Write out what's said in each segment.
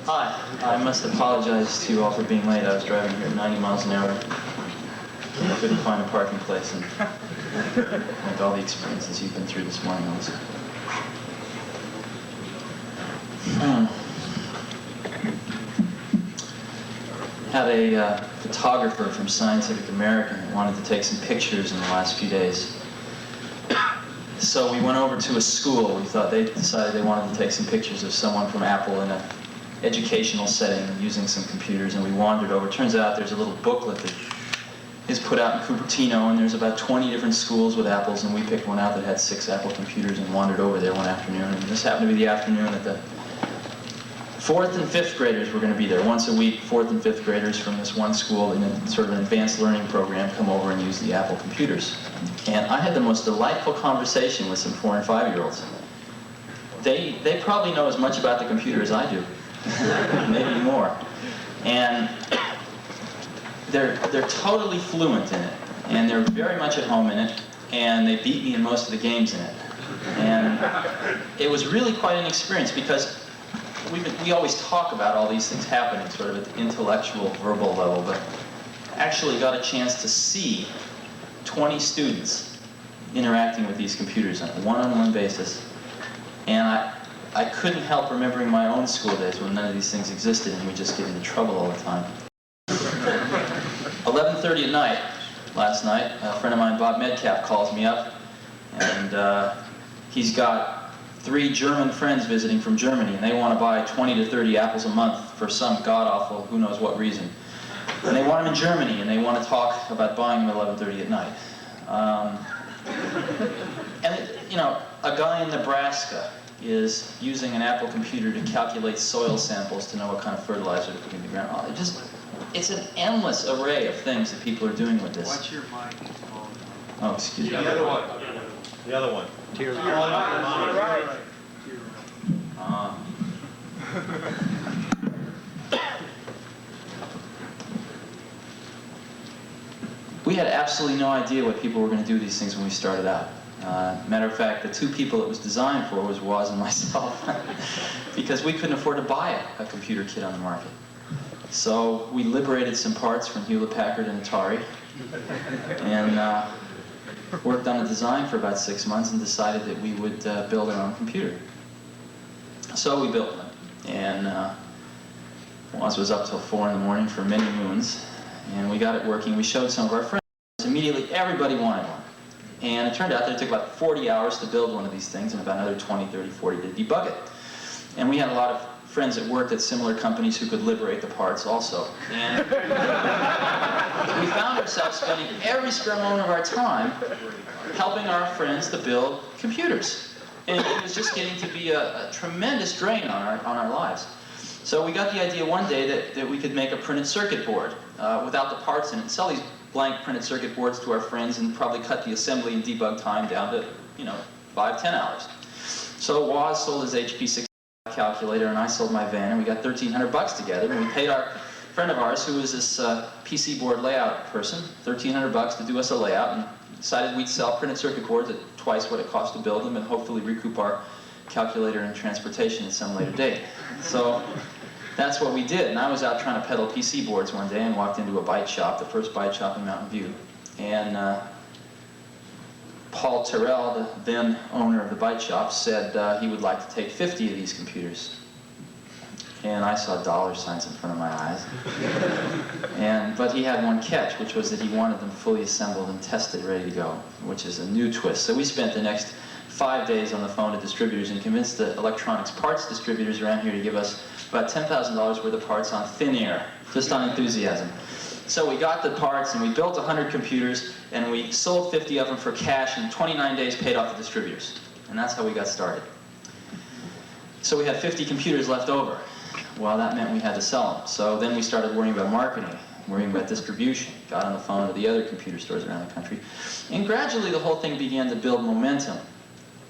Hi, I must apologize to you all for being late. I was driving here at 90 miles an hour. I couldn't find a parking place, and like all the experiences you've been through this morning also. Had a photographer from Scientific American that wanted to take some pictures in the last few days. So we went over to a school. We thought they decided they wanted to take some pictures of someone from Apple in an educational setting using some computers, and we wandered over. It turns out there's a little booklet that is put out in Cupertino, and there's about 20 different schools with Apples, and we picked one out that had 6 Apple computers and wandered over there one afternoon. And this happened to be the afternoon that the 4th and 5th graders were going to be there. Once a week, 4th and 5th graders from this one school in a sort of an advanced learning program come over and use the Apple computers. And I had the most delightful conversation with some 4- and 5-year-olds. They probably know as much about the computer as I do, maybe more. And they're totally fluent in it, and they're very much at home in it, and they beat me in most of the games in it. And it was really quite an experience, because we always talk about all these things happening sort of at the intellectual, verbal level, but actually got a chance to see 20 students interacting with these computers on a one-on-one basis. And I couldn't help remembering my own school days when none of these things existed and we just get into trouble all the time. 11:30 at night, last night, a friend of mine, Bob Medcap, calls me up, and he's got 3 German friends visiting from Germany, and they want to buy 20 to 30 apples a month for some god-awful, who knows what reason. And they want them in Germany, and they want to talk about buying them at 11:30 at night. You know, a guy in Nebraska is using an Apple computer to calculate soil samples to know what kind of fertilizer to put in the ground. It's an endless array of things that people are doing with this. What's your mic called? Oh, excuse me. The other one. The other one. Tier Right. We had absolutely no idea what people were going to do these things when we started out. Matter of fact, the 2 people it was designed for was Woz and myself, because we couldn't afford to buy a computer kit on the market. So we liberated some parts from Hewlett-Packard and Atari, and worked on a design for about 6 months and decided that we would build our own computer. So we built one, and Woz was up till 4 in the morning for many moons, and we got it working. We showed some of our friends. Immediately, everybody wanted one. And it turned out that it took about 40 hours to build one of these things and about another 20, 30, 40 to debug it. And we had a lot of friends that worked at similar companies who could liberate the parts also. And we found ourselves spending every spare moment of our time helping our friends to build computers. And it was just getting to be a tremendous drain on our lives. So we got the idea one day that we could make a printed circuit board without the parts in it and sell these blank printed circuit boards to our friends and probably cut the assembly and debug time down to, 5, 10 hours. So Woz sold his HP 6 calculator and I sold my van, and we got $1,300 together, and we paid our friend of ours, who was this PC board layout person, $1,300 to do us a layout, and decided we'd sell printed circuit boards at twice what it cost to build them and hopefully recoup our calculator and transportation at some later date. So that's what we did, and I was out trying to peddle PC boards one day and walked into a bite shop, the first bite shop in Mountain View, and Paul Terrell, the then owner of the bite shop, said he would like to take 50 of these computers. And I saw dollar signs in front of my eyes. But he had one catch, which was that he wanted them fully assembled and tested, ready to go, which is a new twist. So we spent the next 5 days on the phone to distributors and convinced the electronics parts distributors around here to give us about $10,000 worth of parts on thin air, just on enthusiasm. So we got the parts, and we built 100 computers, and we sold 50 of them for cash, and in 29 days paid off the distributors. And that's how we got started. So we had 50 computers left over. Well, that meant we had to sell them. So then we started worrying about marketing, worrying about distribution, got on the phone to the other computer stores around the country. And gradually the whole thing began to build momentum.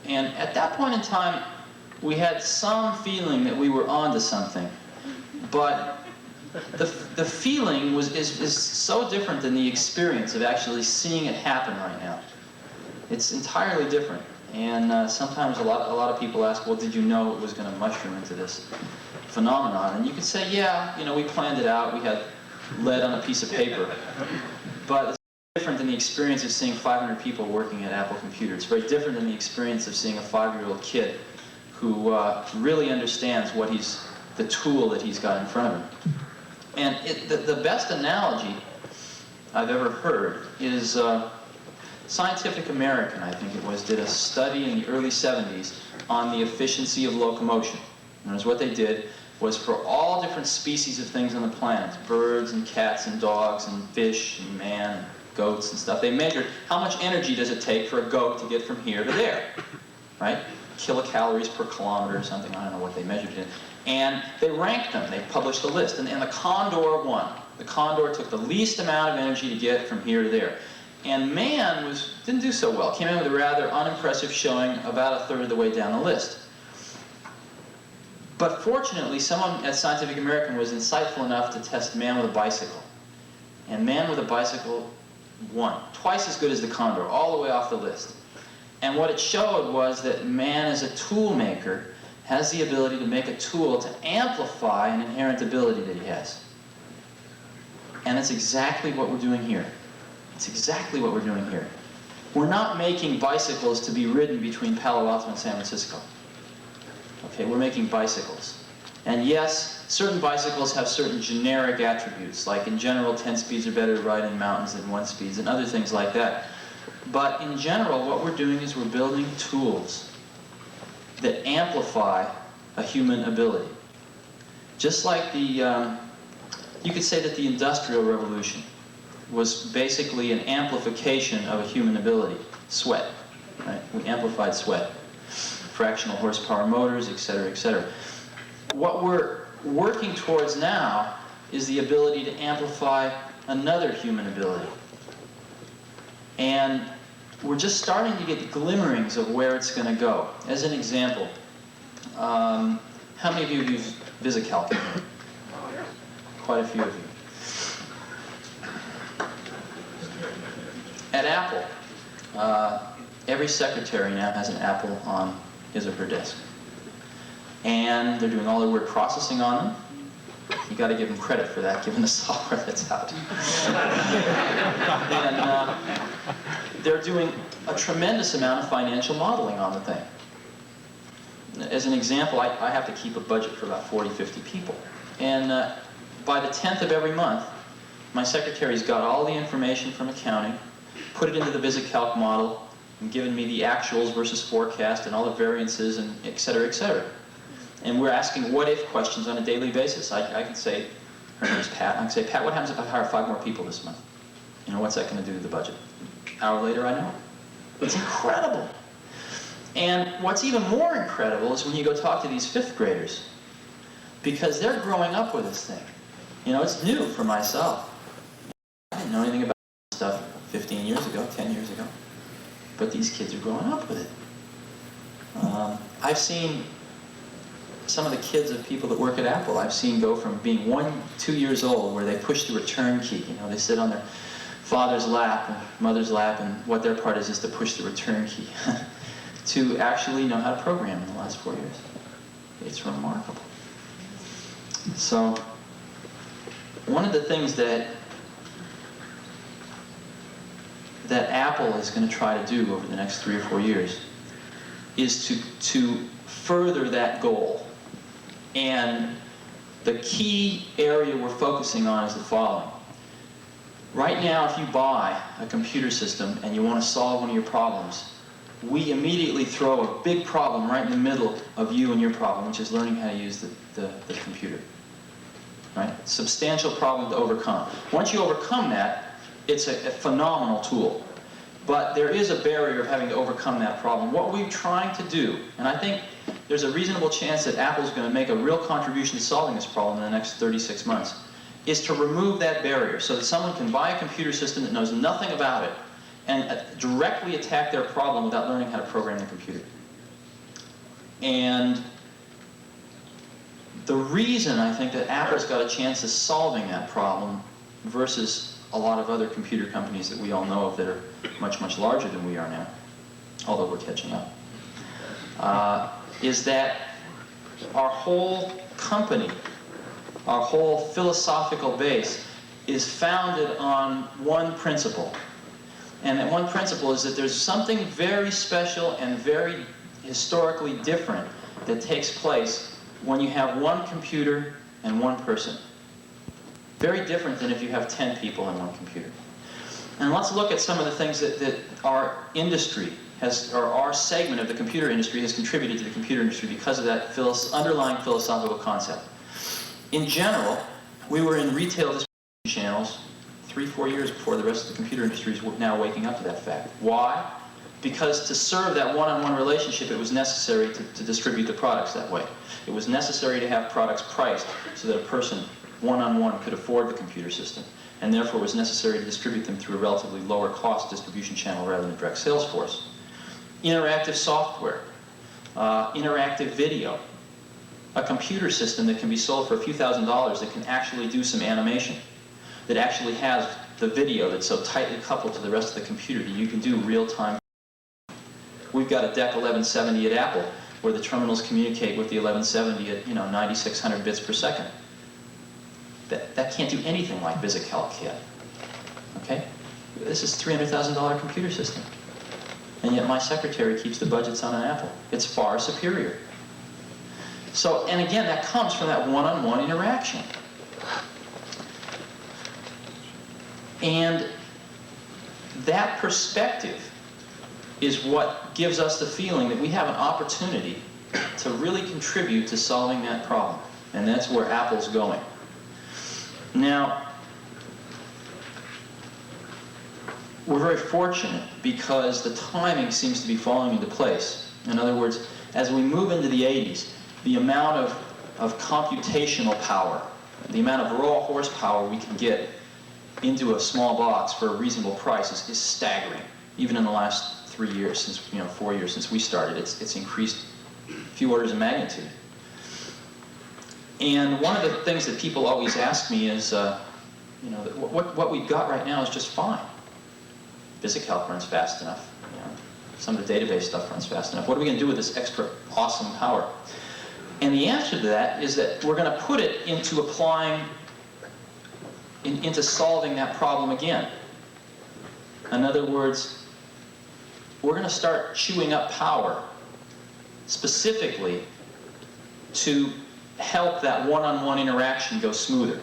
And at that point in time, we had some feeling that we were onto something. But the feeling is so different than the experience of actually seeing it happen right now. It's entirely different. And sometimes a lot of people ask, well, did you know it was going to mushroom into this phenomenon. And you could say, yeah, you know, we planned it out, we had lead on a piece of paper. But it's different than the experience of seeing 500 people working at Apple Computer. It's very different than the experience of seeing a 5-year-old kid who really understands what the tool that he's got in front of him. And the best analogy I've ever heard is Scientific American, I think it was, did a study in the early 70s on the efficiency of locomotion. And what they did was for all different species of things on the planet, birds and cats and dogs and fish and man and goats and stuff, they measured how much energy does it take for a goat to get from here to there, right? Kilocalories per kilometer or something, I don't know what they measured it in. And they ranked them, they published a list, and the condor won. The condor took the least amount of energy to get from here to there. And man didn't do so well, came in with a rather unimpressive showing about a third of the way down the list. But fortunately, someone at Scientific American was insightful enough to test man with a bicycle. And man with a bicycle won, twice as good as the condor, all the way off the list. And what it showed was that man as a tool maker has the ability to make a tool to amplify an inherent ability that he has. And that's exactly what we're doing here. It's exactly what we're doing here. We're not making bicycles to be ridden between Palo Alto and San Francisco. Okay, we're making bicycles. And yes, certain bicycles have certain generic attributes, like in general 10 speeds are better to ride in mountains than 1 speeds and other things like that. But in general, what we're doing is we're building tools that amplify a human ability. Just like you could say that the Industrial Revolution was basically an amplification of a human ability, sweat, right? We amplified sweat, fractional horsepower motors, et cetera, et cetera. What we're working towards now is the ability to amplify another human ability. And we're just starting to get glimmerings of where it's going to go. As an example, how many of you use VisiCalc? Quite a few of you. At Apple, every secretary now has an Apple on his or her desk. And they're doing all their word processing on them. You got to give them credit for that, given the software that's out. And they're doing a tremendous amount of financial modeling on the thing. As an example, I have to keep a budget for about 40, 50 people. And by the 10th of every month, my secretary's got all the information from accounting, put it into the VisiCalc model, and given me the actuals versus forecast and all the variances and et cetera, et cetera. And we're asking what-if questions on a daily basis. I can say, her name's Pat, I can say, Pat, what happens if I hire 5 more people this month? You know, what's that going to do to the budget? An hour later, I know. It's incredible. And what's even more incredible is when you go talk to these 5th graders, because they're growing up with this thing. You know, it's new for myself. I didn't know anything about this stuff 15 years ago, 10 years ago. But these kids are growing up with it. I've seen some of the kids of people that work at Apple, I've seen go from being 1, 2 years old, where they push the return key. You know, they sit on their father's lap and mother's lap, and what their part is to push the return key, to actually know how to program in the last 4 years. It's remarkable. So, one of the things that Apple is going to try to do over the next 3 or 4 years is to further that goal. And the key area we're focusing on is the following. Right now, if you buy a computer system and you want to solve one of your problems, we immediately throw a big problem right in the middle of you and your problem, which is learning how to use the computer. Right? Substantial problem to overcome. Once you overcome that, it's a phenomenal tool. But there is a barrier of having to overcome that problem. What we're trying to do, and I think there's a reasonable chance that Apple's going to make a real contribution to solving this problem in the next 36 months, is to remove that barrier so that someone can buy a computer system that knows nothing about it and directly attack their problem without learning how to program the computer. And the reason I think that Apple's got a chance of solving that problem versus a lot of other computer companies that we all know of that are much, much larger than we are now, although we're catching up, is that our whole company, our whole philosophical base, is founded on one principle. And that one principle is that there's something very special and very historically different that takes place when you have one computer and one person. Very different than if you have 10 people and one computer. And let's look at some of the things that our industry has, or our segment of the computer industry has contributed to the computer industry because of that underlying philosophical concept. In general, we were in retail distribution channels 3-4 years before the rest of the computer industry is now waking up to that fact. Why? Because to serve that one-on-one relationship, it was necessary to distribute the products that way. It was necessary to have products priced so that a person one-on-one could afford the computer system, and therefore it was necessary to distribute them through a relatively lower cost distribution channel rather than a direct sales force. Interactive software, interactive video, a computer system that can be sold for a few $1,000s that can actually do some animation, that actually has the video that's so tightly coupled to the rest of the computer that you can do real-time. We've got a DEC 1170 at Apple where the terminals communicate with the 1170 at 9600 bits per second. That can't do anything like VisiCalc can. Okay? This is a $300,000 computer system. And yet my secretary keeps the budgets on an Apple. It's far superior. So, and again, that comes from that one-on-one interaction. And that perspective is what gives us the feeling that we have an opportunity to really contribute to solving that problem. And that's where Apple's going. Now, we're very fortunate because the timing seems to be falling into place. In other words, as we move into the 80s, the amount of computational power, the amount of raw horsepower we can get into a small box for a reasonable price is staggering. Even in the last 3 years, since 4 years since we started, it's increased a few orders of magnitude. And one of the things that people always ask me is, what we've got right now is just fine. VisiCalc runs fast enough. Some of the database stuff runs fast enough. What are we going to do with this extra awesome power? And the answer to that is that we're going to put it into into solving that problem again. In other words, we're going to start chewing up power specifically to help that one-on-one interaction go smoother.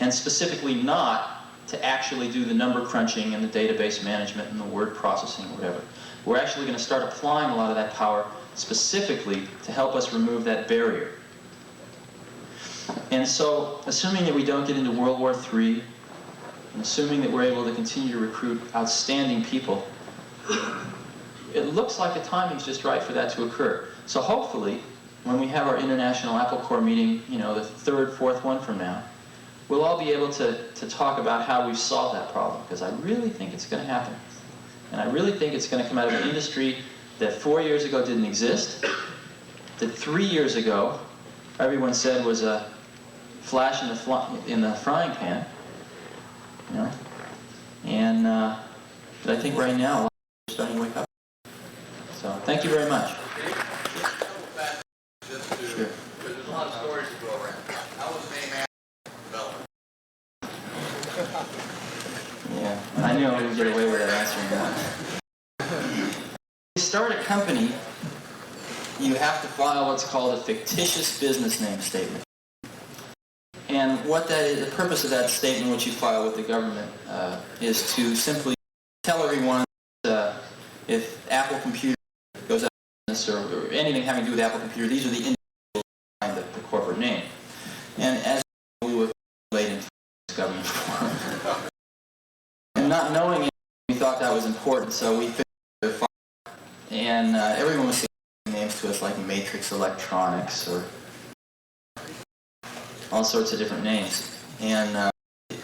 And specifically not to actually do the number crunching and the database management and the word processing or whatever. We're actually going to start applying a lot of that power specifically to help us remove that barrier. And so, assuming that we don't get into World War III, and assuming that we're able to continue to recruit outstanding people, it looks like the timing's just right for that to occur. So hopefully, when we have our International Apple Corps meeting, the third, fourth one from now, we'll all be able to talk about how we've solved that problem, because I really think it's going to happen. And I really think it's going to come out of an industry that 4 years ago didn't exist, that 3 years ago everyone said was a flash in the frying pan, and that I think right now a lot of people are starting to wake up. So thank you very much. Sure. There's a lot of stories to go around. How was the name developed? Yeah, I knew I would get away with answering that. When you start a company, you have to file what's called a fictitious business name statement. And what that is, the purpose of that statement, which you file with the government, is to simply tell everyone that if Apple Computer goes out of business or anything having to do with Apple Computer, these are the individuals behind the corporate name. And as we were late into this government form, and not knowing it, we thought that was important, so we figured it out. And everyone was saying names to us like Matrix Electronics or all sorts of different names. And we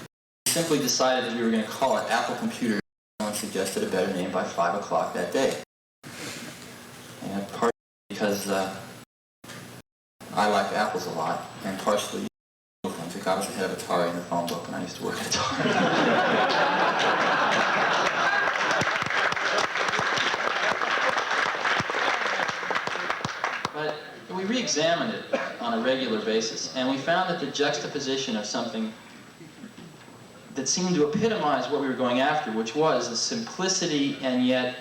simply decided that we were going to call it Apple Computer. Someone suggested a better name by 5 o'clock that day. And partly because I like apples a lot, and partially things. I was ahead of Atari in the phone book when I used to work at Atari. But we re-examined it on a regular basis, and we found that the juxtaposition of something that seemed to epitomize what we were going after, which was the simplicity and yet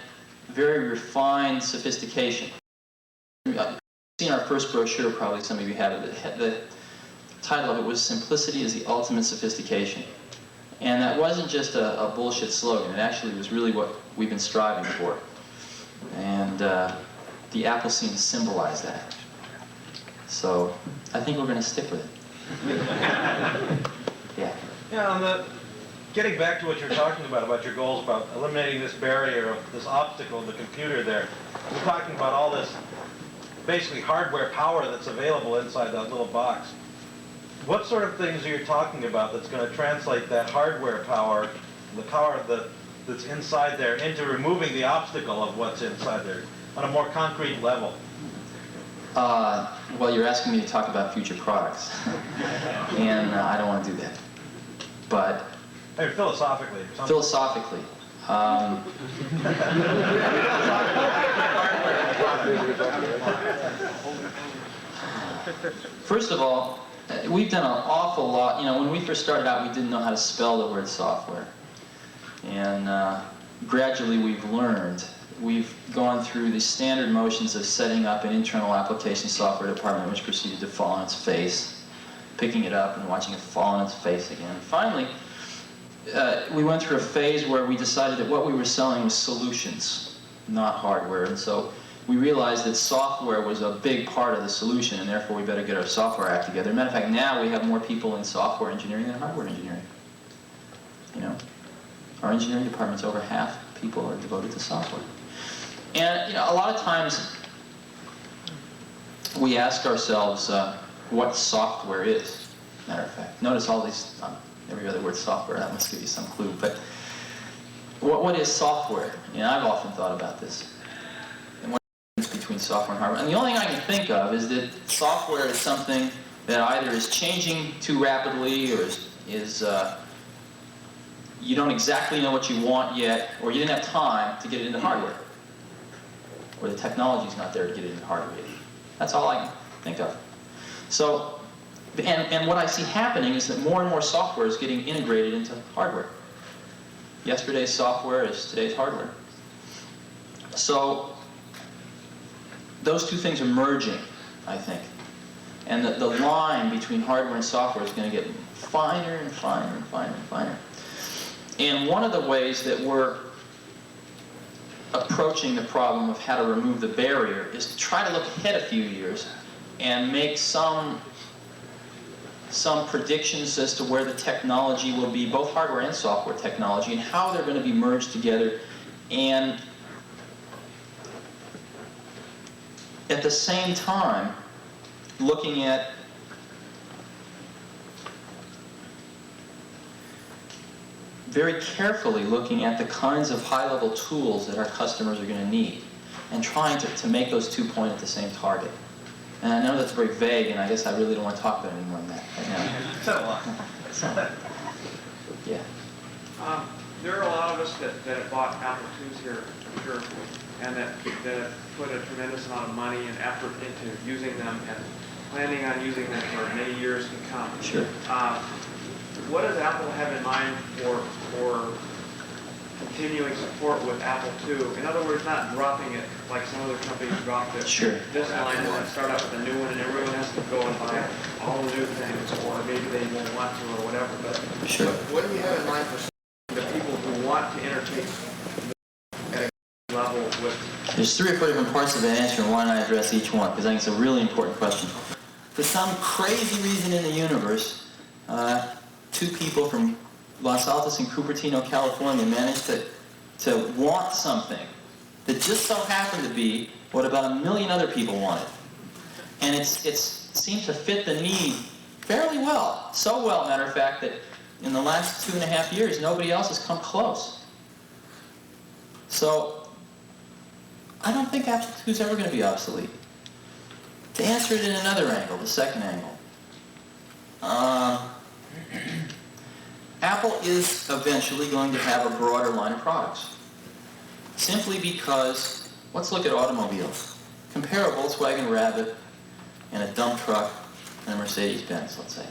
very refined sophistication. You've seen our first brochure, probably some of you have it. The title of it was "Simplicity is the Ultimate Sophistication." And that wasn't just a bullshit slogan. It actually was really what we've been striving for. And the apple seemed to symbolize that. So I think we're going to stick with it. Yeah. Yeah, getting back to what you're talking about your goals, about eliminating this barrier, of this obstacle, the computer there. We're talking about all this basically hardware power that's available inside that little box. What sort of things are you talking about that's going to translate that hardware power, the power that's inside there, into removing the obstacle of what's inside there on a more concrete level? Well, you're asking me to talk about future products, and I don't want to do that. But Hey, philosophically or something. philosophically, first of all, we've done an awful lot. You know, when we first started out, we didn't know how to spell the word software. And gradually we've learned. We've gone through the standard motions of setting up an internal application software department, which proceeded to fall on its face, picking it up and watching it fall on its face again. Finally, we went through a phase where we decided that what we were selling was solutions, not hardware. And so we realized that software was a big part of the solution, and therefore we better get our software act together. Matter of fact, now we have more people in software engineering than hardware engineering. You know, our engineering department's over half people are devoted to software. And you know, a lot of times we ask ourselves what software is. Matter of fact, notice all these, every other word software, that must give you some clue. But what is software? You know, I've often thought about this. Between software and hardware. And the only thing I can think of is that software is something that either is changing too rapidly or is you don't exactly know what you want yet, or you didn't have time to get it into hardware, or the technology's not there to get it into hardware yet. That's all I can think of. So, and what I see happening is that more and more software is getting integrated into hardware. Yesterday's software is today's hardware. So those two things are merging, I think. And the line between hardware and software is going to get finer and finer and finer and finer. And one of the ways that we're approaching the problem of how to remove the barrier is to try to look ahead a few years and make some predictions as to where the technology will be, both hardware and software technology, and how they're going to be merged together, and at the same time looking at very carefully looking at the kinds of high-level tools that our customers are going to need, and trying to make those two point at the same target. And I know that's very vague, and I guess I really don't want to talk about it any more than that right now. Said a lot. So, yeah. There are a lot of us that have bought Apple IIs here, I'm sure, and that put a tremendous amount of money and effort into using them and planning on using them for many years to come. Sure. What does Apple have in mind for continuing support with Apple II? In other words, not dropping it like some other companies dropped it. Sure. This line and then start out with a new one, and everyone has to go and buy all the new things, or maybe they won't want to, or whatever. But Sure. what do you have in mind for the people who want to entertain at a level with? There's 3 or 4 different parts of that answer, and why don't I address each one? Because I think it's a really important question. For some crazy reason in the universe, 2 people from Los Altos and Cupertino, California managed to want something that just so happened to be what about 1 million other people wanted. And it seemed to fit the need fairly well. So well, matter of fact, that in the last 2.5 years, nobody else has come close. So I don't think Apple II is ever going to be obsolete. To answer it in another angle, the second angle, Apple is eventually going to have a broader line of products. Simply because, let's look at automobiles. Compare a Volkswagen Rabbit and a dump truck and a Mercedes-Benz, let's say.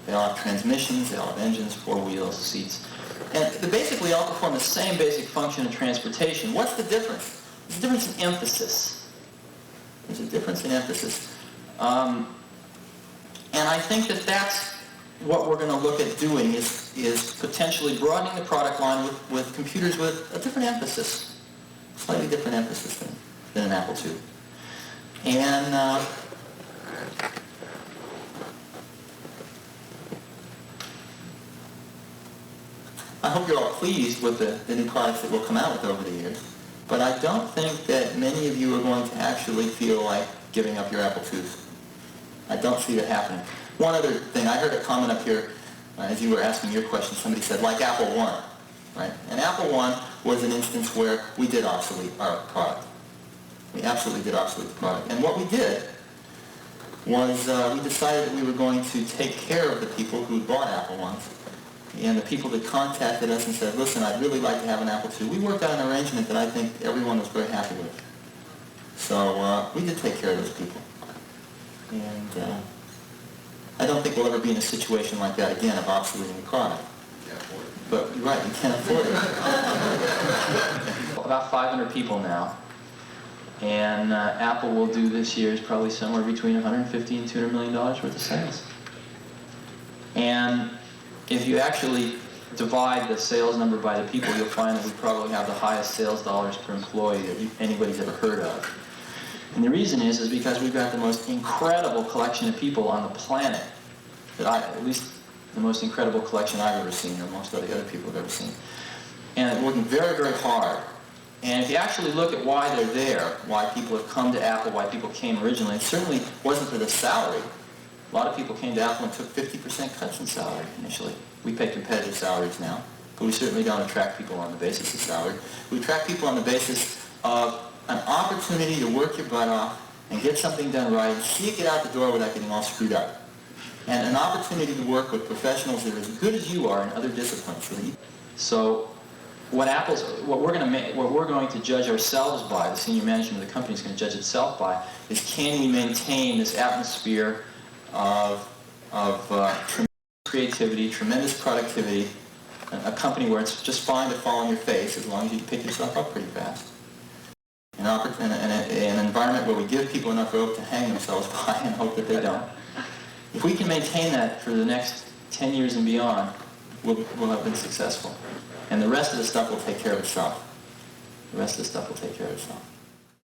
They all have transmissions, they all have engines, four wheels, seats. And they basically all perform the same basic function of transportation. What's the difference? There's a difference in emphasis. There's a difference in emphasis. And I think that that's what we're going to look at doing is potentially broadening the product line with computers with a different emphasis, slightly different emphasis than an Apple II. And I hope you're all pleased with the new products that we'll come out with over the years. But I don't think that many of you are going to actually feel like giving up your Apple IIs. I don't see that happening. One other thing, I heard a comment up here as you were asking your question. Somebody said, like Apple I, right? And Apple I was an instance where we did obsolete our product. We absolutely did obsolete the product. And what we did was we decided that we were going to take care of the people who bought Apple I's. And the people that contacted us and said, listen, I'd really like to have an Apple II, we worked out an arrangement that I think everyone was very happy with. So we did take care of those people. And I don't think we'll ever be in a situation like that again of obsoleting the product. But you're right, you can't afford it. About 500 people now. And Apple will do this year is probably somewhere between $150 and $200 million worth of sales. And if you actually divide the sales number by the people, you'll find that we probably have the highest sales dollars per employee that anybody's ever heard of. And the reason is because we've got the most incredible collection of people on the planet, at least the most incredible collection I've ever seen, or most of the other people have ever seen. And they're working very, very hard. And if you actually look at why they're there, why people have come to Apple, why people came originally, it certainly wasn't for the salary. A lot of people came to Apple and took 50% cuts in salary initially. We pay competitive salaries now, but we certainly don't attract people on the basis of salary. We attract people on the basis of an opportunity to work your butt off and get something done right, and see it get out the door without getting all screwed up. And an opportunity to work with professionals that are as good as you are in other disciplines. So what we're going to judge ourselves by, the senior management of the company is going to judge itself by, is can we maintain this atmosphere of tremendous creativity, tremendous productivity, a company where it's just fine to fall on your face as long as you can pick yourself up pretty fast. An environment where we give people enough rope to hang themselves by and hope that they don't. If we can maintain that for the next 10 years and beyond, we'll have been successful. And the rest of the stuff will take care of itself. The rest of the stuff will take care of itself.